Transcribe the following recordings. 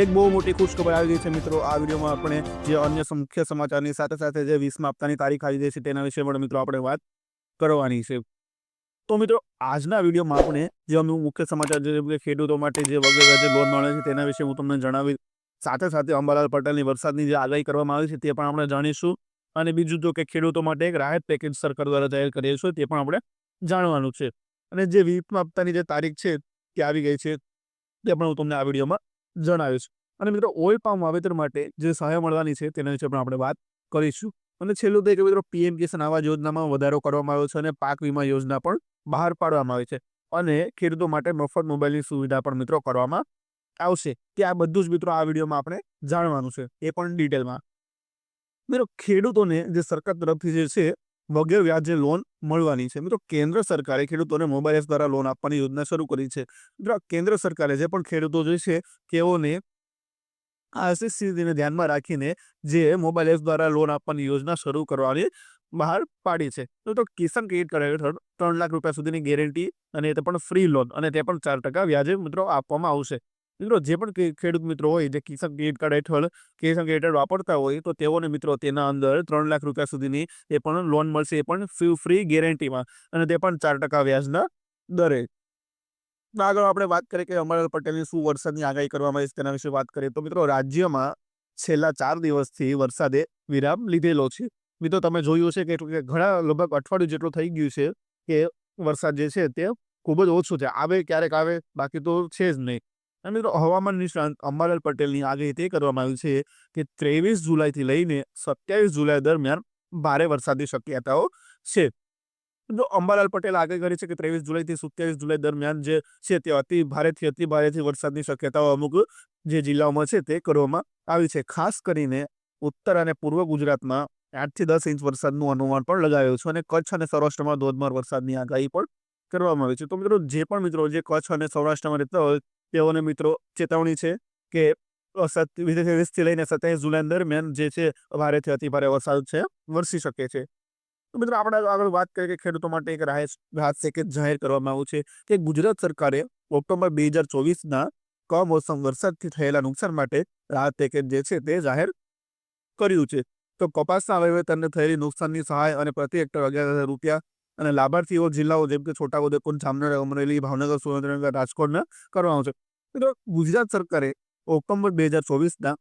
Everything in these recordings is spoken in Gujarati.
એક બહુ મોટી ખુશખબર આવી ગઈ છે મિત્રો। આ વિડીયોમાં આપણે જે અન્ય મુખ્ય સમાચારની સાથે સાથે જે 20મા હપ્તાની તારીખ આવી ગઈ છે તેના વિશે પણ મિત્રો આપણે વાત કરવાની છે। તો મિત્રો આજના વિડીયોમાં આપણે જે મુખ્ય સમાચાર જે ખેડૂતો માટે જે વગર વ્યાજે લોન મળે છે તેના વિશે હું તમને જણાવી, સાથે સાથે અંબાલાલ પટેલની વરસાદની જે આગાહી કરવામાં આવી છે તે પણ આપણે જાણીશું। અને બીજું તો કે ખેડૂતો માટે એક રાહત પેકેજ સરકાર દ્વારા જાહેર કરેલ છે તે પણ આપણે જાણવાનું છે। અને જે 20મા હપ્તાની જે તારીખ છે તે આવી ગઈ છે તે પણ હું તમને આ વિડીયોમાં જણાવીશ। અને મિત્રો ઓઇલ પામ વાવેતર માટે જે સહાય મળવાની છે તેના વિશે પણ આપણે વાત કરીશું। અને છેલ્લું તો કે મિત્રો પીએમ કિસાન આવાસ યોજનામાં વધારો કરવામાં આવ્યો છે અને પાક વીમા યોજના પણ બહાર પાડવામાં આવી છે। અને ખેડૂતો માટે મફત મોબાઈલની સુવિધા પણ મિત્રો કરવામાં આવશે। કે આ બધું જ મિત્રો આ વિડીયોમાં આપણે જાણવાનું છે, એ પણ ડિટેલમાં। મિત્રો ખેડૂતોને જે સરકાર તરફથી જે છે વગર વ્યાજે લોન મળવાની છે। મિત્રો કેન્દ્ર સરકારે ખેડૂતોને મોબાઈલ એપ દ્વારા લોન આપવાની યોજના શરૂ કરી છે। મિત્રો કેન્દ્ર સરકારે જે પણ ખેડૂતો જે છે તેઓને આ સ્થિતિને ધ્યાનમાં રાખીને જે મોબાઈલ એપ દ્વારા લોન આપવાની યોજના શરૂ કરવાની બહાર પાડી છે। તો કિસાન ક્રેડિટ કાર્ડ હેઠળ 3 લાખ રૂપિયા સુધીની ગેરંટી અને તે પણ ફ્રી લોન અને તે પણ 4% વ્યાજે મિત્રો આપવામાં આવશે। મિત્રો જે પણ ખેડૂત મિત્રો હોય જે કિસાન ક્રેડિટ કાર્ડ હેઠળ કિસાન ક્રેડિટ કાર્ડ વાપરતા હોય તો તેઓને મિત્રો તેના અંદર 3 લાખ રૂપિયા સુધીની એ પણ લોન મળશે, એ પણ ફ્રી ગેરંટીમાં અને તે પણ 4% વ્યાજના દરે। આગળ આપણે વાત કરીએ કે અંબાલાલ પટેલની શું વરસાદની આગાહી કરવામાં આવી છે તેના વિશે વાત કરીએ તો મિત્રો રાજ્યમાં છેલ્લા 4 દિવસથી વરસાદે વિરામ લીધેલો છે। મિત્રો તમે જોયું છે કે ઘણા લગભગ અઠવાડિયું જેટલું થઈ ગયું છે કે વરસાદ જે છે તે ખૂબ જ ઓછું છે, આવે ક્યારેક આવે, બાકી તો છે જ નહીં। અને મિત્રો હવામાન નિષ્ણાંત અંબાલાલ પટેલની આગાહી તે કરવામાં આવી છે કે 23 જુલાઈથી લઈને 27 જુલાઈ દરમિયાન ભારે વરસાદની શક્યતાઓ છે। જો અંબાલાલ પટેલ આગાહી કરી છે કે 23 જુલાઈથી 27 જુલાઈ દરમિયાન જે છે તે અતિ ભારેથી વરસાદની શક્યતાઓ અમુક જે જિલ્લાઓમાં છે તે કરવામાં આવી છે। ખાસ કરીને ઉત્તર અને પૂર્વ ગુજરાતમાં 8 થી 10 ઇંચ વરસાદનું અનુમાન પણ લગાવ્યું છે અને કચ્છ અને સૌરાષ્ટ્રમાં ધોધમાર વરસાદની આગાહી પણ કરવામાં આવી છે। તો મિત્રો જે પણ મિત્રો જે કચ્છ અને સૌરાષ્ટ્રમાં રહેતા હોય તેઓને મિત્રો ચેતવણી છે કે 23 લઈને 27 જુલાઈ દરમિયાન જે છે ભારેથી અતિ ભારે વરસાદ છે વરસી શકે છે। તો મિત્રો આપણે આગળ વાત કરીએ કે ખેડૂતો માટે એક રાહત પેકેજ જાહેર કરવામાં આવ્યું છે કે ગુજરાત સરકારે ઓક્ટોબર 2024ના કમોસમ વરસાદથી થયેલા નુકસાન માટે રાહત પેકેજ જે છે તે જાહેર કર્યું છે। તો કપાસના વાવેતરને થયેલી નુકસાનની સહાય અને પ્રતિ હેક્ટર 11,000 રૂપિયા અને લાભાર્થીઓ જિલ્લાઓ જેમ કે છોટાઉદેપુર, જામનગર, અમરેલી, ભાવનગર, સુરેન્દ્રનગર, રાજકોટને કરવામાં આવશે। મિત્રો ગુજરાત સરકારે ઓક્ટોબર 2024ના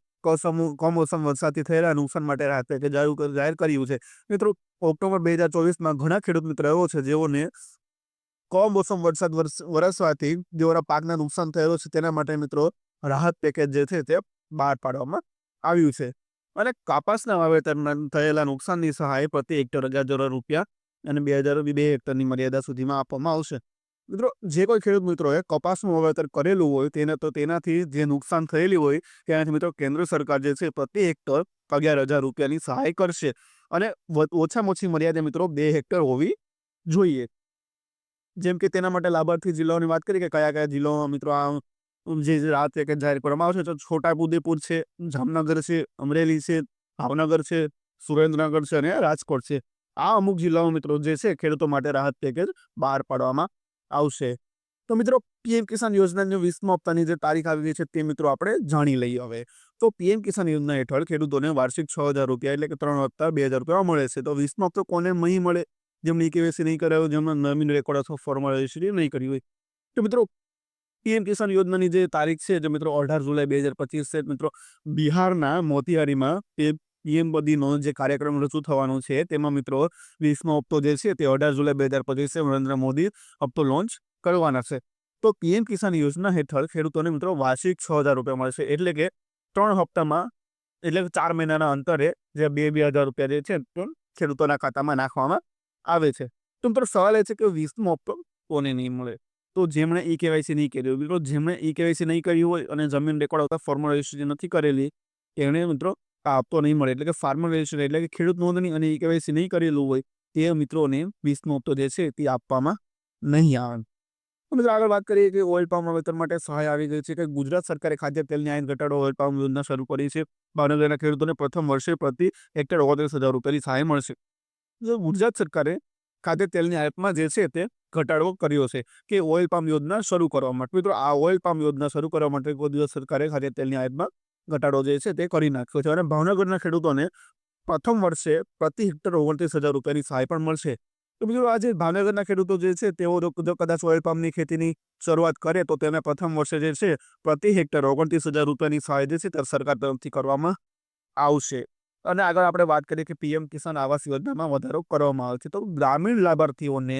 કમોસમ વરસાદથી થયેલા નુકસાન માટે રાહત પેકેજ જાહેર કર્યું છે। મિત્રો ઓક્ટોબર 2024માં ઘણા ખેડૂત મિત્રો એવો છે જેઓને કમોસમ વરસાદ વરસવાથી જેઓના પાકના નુકસાન થયેલો છે તેના માટે મિત્રો રાહત પેકેજ જે છે તે બહાર પાડવામાં આવ્યું છે। અને કપાસના વાવેતરના થયેલા નુકસાનની સહાય પ્રતિ હેક્ટર 11,000 રૂપિયા અને 2 હેક્ટરની મર્યાદા સુધીમાં આપવામાં આવશે। મિત્રો જે કોઈ ખેડૂત મિત્રોએ કપાસનું વાવેતર કરેલું હોય તેનાથી જે નુકસાન થયેલી હોય તેનાથી મિત્રો કેન્દ્ર સરકાર જે છે પ્રતિ હેક્ટર 11,000 રૂપિયાની સહાય કરશે। અને ઓછામાં ઓછી મર્યાદા મિત્રો 2 હેક્ટર હોવી જોઈએ। જેમ કે તેના માટે લાભાર્થી જિલ્લાઓની વાત કરીએ કે કયા જિલ્લાઓમાં મિત્રો આ જે રાહત પેકેજ જાહેર કરવામાં આવશે તો છોટાઉદેપુર છે, જામનગર છે, અમરેલી છે, ભાવનગર છે, સુરેન્દ્રનગર છે અને રાજકોટ છે। આ અમુક જિલ્લાઓ મિત્રો જે છે ખેડૂતો માટે રાહત પેકેજ બહાર પાડવામાં આવશે। તો મિત્રો પીએમ કિસાન યોજનાની 20મા હપ્તાની જે તારીખ આવી ગઈ છે તે મિત્રો આપણે જાણી લઈએ હવે। તો પીએમ કિસાન યોજના હેઠળ ખેડૂતોને વાર્ષિક 6,000 રૂપિયા એટલે કે 3 હપ્તા 2,000 રૂપિયા મળે છે। તો 20મા હપ્તો કોને નહીં મળે? જેમણે કેવાયસી નહીં કરાવ્યો, જેમણે નોમિની રેકોર્ડ અથવા ફોર્મલ રજિસ્ટ્રી નહીં કરી હોય। તો મિત્રો પીએમ કિસાન યોજનાની જે તારીખ છે જે મિત્રો 18 જુલાઈ 2025 છે। મિત્રો બિહારના મોતિહારીમાં પીએમ મોદીનો જે કાર્યક્રમ રજૂ થવાનો છે તેમાં મિત્રો 20મો હપ્તો જે છે તે 18 જુલાઈ 2025 નરેન્દ્ર મોદી હપ્તો લોન્ચ કરવાના છે। તો પીએમ કિસાન યોજના હેઠળ ખેડૂતોને મિત્રો વાર્ષિક 6,000 રૂપિયા મળશે, એટલે કે 3 હપ્તામાં એટલે 4 મહિનાના અંતરે જે 2,000 રૂપિયા જે છે ખેડૂતોના ખાતામાં નાખવામાં આવે છે। તો મિત્રો સવાલ એ છે કે 20મો હપ્તો કોને નહીં મળે? તો જેમણે કેવાયસી નહીં કર્યું, મિત્રો જેમણે કેવાયસી નહીં કર્યું હોય અને જમીન રેકોર્ડ અથવા ફોર્મલ રજિસ્ટ્રી નથી કરેલી એને મિત્રો આ હપ્તો નહીં મળે। એટલે કે ફાર્મર રજિસ્ટ્રી એટલે કે ખેડૂત નોંધણી અને કેવાયસી નહીં કરેલું હોય તે મિત્રોને 20મો હપ્તો જે છે તે આપવામાં નહીં આવે। મિત્રો આગળ વાત કરીએ કે ઓઇલ પામ વાવેતર માટે સહાય આવી ગઈ છે કે ગુજરાત સરકારે ખાદ્ય તેલની આયાત ઘટાડો ઓઇલ પામ યોજના શરૂ કરી છે। ભાવનગરના ખેડૂતોને પ્રથમ વર્ષે પ્રતિ હેક્ટર 29,000 રૂપિયાની સહાય મળશે। ગુજરાત સરકારે ખાદ્ય તેલની આયાતમાં જે છે તે ઘટાડો કર્યો છે કે ઓઇલ પામ યોજના શરૂ કરવા માટે. મિત્રો આ ઓઇલ પામ યોજના શરૂ કરવા માટે કોઈ દિવસ સરકારે ખાદ્ય તેલની આયાતમાં ઘટાડો જે છે તે કરી નાખ્યો છે. અને ભાવનગરના ખેડૂતોને પ્રથમ વર્ષે પ્રતિ હેક્ટર 29,000 રૂપિયાની સહાય પણ મળશે. તો મિત્રો આજે ભાવનગરના ખેડૂતો જે છે તેઓ જો કદાચ ઓઇલ પામની ખેતીની શરૂઆત કરે તો તેને પ્રથમ વર્ષે જે છે પ્રતિ હેક્ટર 29,000 રૂપિયાની સહાય જે છે તે સરકાર તરફથી કરવામાં આવશે. અને આગળ આપણે વાત કરીએ કે પીએમ કિસાન આવાસ યોજનામાં વધારો કરવામાં આવે છે. તો ગ્રામીણ લાભાર્થીઓને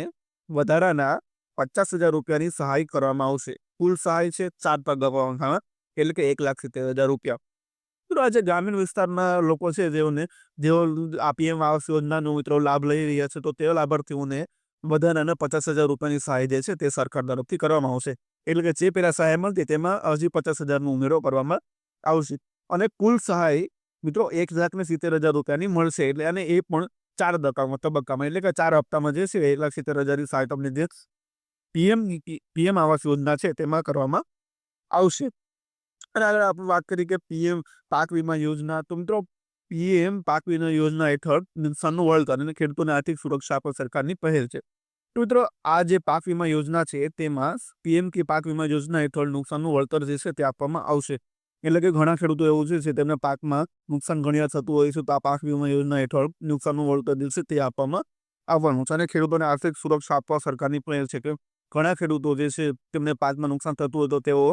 વધારાના 50,000 રૂપિયાની સહાય કરવામાં આવશે. કુલ સહાય છે 4 તબક્કામાં, એટલે કે 1,70,000 રૂપિયા. તો આજે ગ્રામીણ વિસ્તારના લોકો છે જેઓ આ પીએમ આવાસ યોજનાનો મિત્રો લાભ લઈ રહ્યા છે, તો તે લાભાર્થીઓને વધારાના 50,000 રૂપિયાની સહાય જે છે તે સરકાર તરફથી કરવામાં આવશે. એટલે કે જે પેલા સહાય મળતી તેમાં હજી 50,000નો ઉમેરો કરવામાં આવશે. અને કુલ સહાય મિત્રો 1,70,000 રૂપિયાની મળશે. એટલે અને એ પણ 4 તબક્કામાં, એટલે કે 4 હપ્તામાં જે છે 1,70,000ની સહાય તમને જે પીએમ આવાસ યોજના છે તેમાં કરવામાં આવશે. અને આગળ આપણે વાત કરીએ કે પીએમ પાક વીમા યોજના. તો મિત્રો પીએમ પાક વીમા યોજના હેઠળ નુકસાનનું વળતર અને ખેડૂતોને આર્થિક સુરક્ષા આપવા સરકારની પહેલ છે. તો મિત્રો આ જે પાક વીમા યોજના છે તેમાં પીએમ કે પાક વીમા યોજના હેઠળ નુકસાનનું વળતર જે છે તે આપવામાં આવશે. એટલે કે ઘણા ખેડૂતો એવું છે તેમને પાકમાં નુકસાન ઘણી વાર થતું હોય છે, તો આ પાક વીમા યોજના હેઠળ નુકસાનનું વળતર જે છે તે આપવામાં આવવાનું છે. અને ખેડૂતોને આર્થિક સુરક્ષા આપવા સરકારની પહેલ છે કે ઘણા ખેડૂતો જે છે તેમને પાકમાં નુકસાન થતું હોય તો તેઓ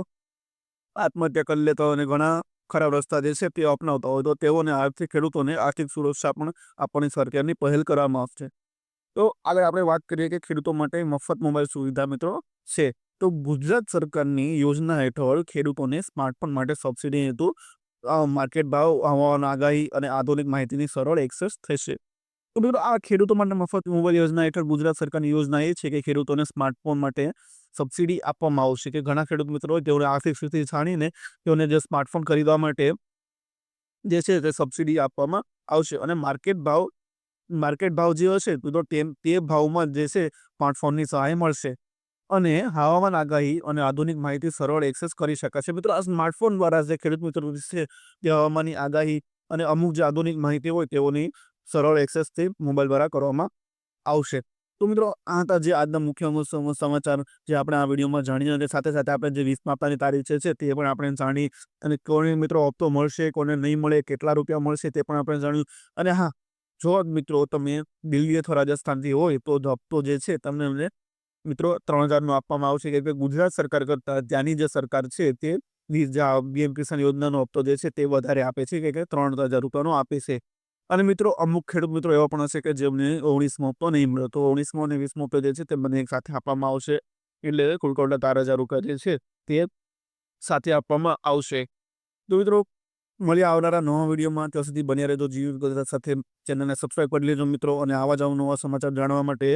આત્મહત્યા કરી લેતા હોય અને ઘણા ખરાબ રસ્તા જે છે તે અપનાવતા હોય, તો તેઓને ખેડૂતોને આર્થિક સુરક્ષા પણ આપવાની સરકારની પહેલ કરવામાં આવશે. તો આગળ આપણે વાત કરીએ કે ખેડૂતો માટે મફત મોબાઈલ સુવિધા મિત્રો છે. તો ગુજરાત સરકારની યોજના હેઠળ ખેડૂતોને સ્માર્ટફોન માટે સબસિડી હેતુ માર્કેટ ભાવ, હવામાન આગાહી અને આધુનિક માહિતીની સરળ એક્સેસ થશે. તો મિત્રો આ ખેડૂતો માટે મફત મોબાઈલ યોજના હેઠળ ગુજરાત સરકારની યોજના એ છે કે ખેડૂતોને સ્માર્ટફોન માટે સબસિડી આપવામાં આવશે. કે ઘણા ખેડૂત મિત્રો હોય તેઓને આર્થિક સ્થિતિ જાણીને તેઓને જે સ્માર્ટફોન ખરીદવા માટે જે છે તે સબસિડી આપવામાં આવશે. અને માર્કેટ ભાવ જે હશે તો તે ભાવમાં જે છે સ્માર્ટફોનની સહાય મળશે. અને હવામાન આગાહી અને આધુનિક માહિતી સરળ એક્સેસ કરી શકાશે. મિત્રો આ સ્માર્ટફોન દ્વારા જે ખેડૂત મિત્રો છે તે હવામાનની આગાહી અને અમુક જે આધુનિક માહિતી હોય તેઓની સરળ એક્સેસથી મોબાઈલ દ્વારા કરવામાં આવશે. તો મિત્રો આ હતા જે આજના મુખ્ય સમાચાર જે આપણે આ વિડીયોમાં જાણીએ, અને સાથે સાથે આપણે જે 20 હપ્તાની તારીખ છે તે પણ આપણે જાણી, અને કોને મિત્રો હપ્તો મળશે, કોને નહીં મળે, કેટલા રૂપિયા મળશે તે પણ આપણે જાણ્યું. અને હા, જો મિત્રો તમે દિલ્હી અથવા રાજસ્થાનથી હોય તો હપ્તો જે છે તમને મિત્રો 3,000નો આપવામાં આવશે. કે ગુજરાત સરકાર કરતાં ત્યાંની જે સરકાર છે તે પીએમ કિસાન યોજનાનો હપ્તો જે છે તે વધારે આપે છે, કે 3,000 રૂપિયાનો આપે છે. અને મિત્રો અમુક ખેડૂત મિત્રો એવા પણ હશે કે જેમને 19મો હપ્તો નહીં મળ્યો, તો 19મો અને 20મો હપ્તો જે છે તે બંને એક સાથે આપવામાં આવશે. એટલે કુલ ટોટલ 4,000 રૂપિયા જે છે તે સાથે આપવામાં આવશે. તો મિત્રો મળીએ આવનારા નવા વિડીયોમાં. ત્યાં સુધી બન્યા રહેજો જીવ ગુજરાત સાથે. ચેનલને સબસ્ક્રાઈબ કરી લેજો મિત્રો, અને આવા જ નવા સમાચાર જાણવા માટે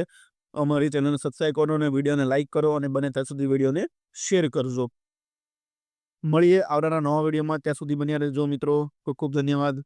અમારી ચેનલને સબસ્ક્રાઈબ કરો અને વિડીયોને લાઇક કરો, અને બને ત્યાં સુધી વિડીયોને શેર કરજો. મળીએ આવનારા નવા વિડીયોમાં. ત્યાં સુધી બન્યા રહેજો મિત્રો. ખૂબ ખૂબ ધન્યવાદ.